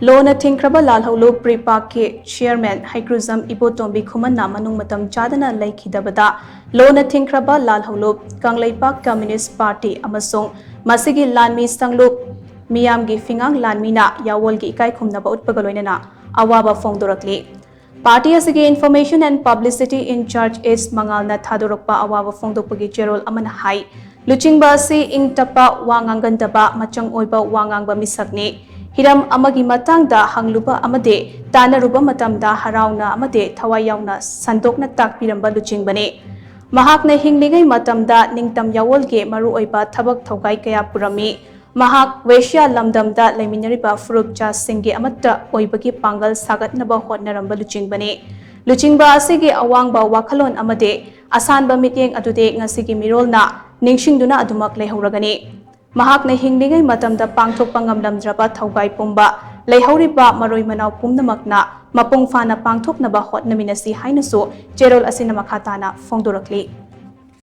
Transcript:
लोना थिंख्रबा लालहौलो pre park के chairman हाइक्रुजम इबोतोंबी खुमन्ना मनुंग मतम चादना लैखिदबदा लोना थिंख्रबा लालहौलो कांग्लैपाक कम्युनिस्ट पार्टी अमसोंग मसिगी लानमी संगलुप मियामगी फिंगांग लानमीना यावोलगी इकाई खुमनबा उत्पगा लोइनना अवाबा फोंदोरकली पार्टी असिगे information and publicity in charge S मंगालना थादोरकपा अवाबा फोंदोकपगी चेरोल अमना हाई लुचिंगबा असि इंगतपा वांगांगंदबा मचंग ओइबा वांगांगबा मिसकनी हिरम अमगी मतंगदा हंगलुबा अमदे तानरुबा मतमदा हराउना अमदे थवाई याउना संदोकना ताकपिरंबा लुचिंगबने महाकना हिंगलिंगै मतमदा निंगतम यावोलगे मरु ओइबा थबक थौगाई कया पुरमी महाक वेश्या लमदमदा लेमिनरिबा फुरुपचा सिंगे अमत्ता ओइबगी पांगल सागतनबा होटनरंबा लुचिंगबने लुचिंगबा असिगे अवांगबा वाखलोन अमदे असानबा मिटिंग अदुदे ngasiगी मिरोलना निंगसिंगदुना अदुमक लेहौरगनी महाकना हिंगलिंगै मतमदा पांगथोकपा ngamlamdraba थौगाई पुंबा लेहौरिबा मरोई मनाव पुंगनमकना मपुंग फाना पांगथोकनबा होटनमिनसी हाइनसो चेरोल असिना मखाताना फोंदोरकली।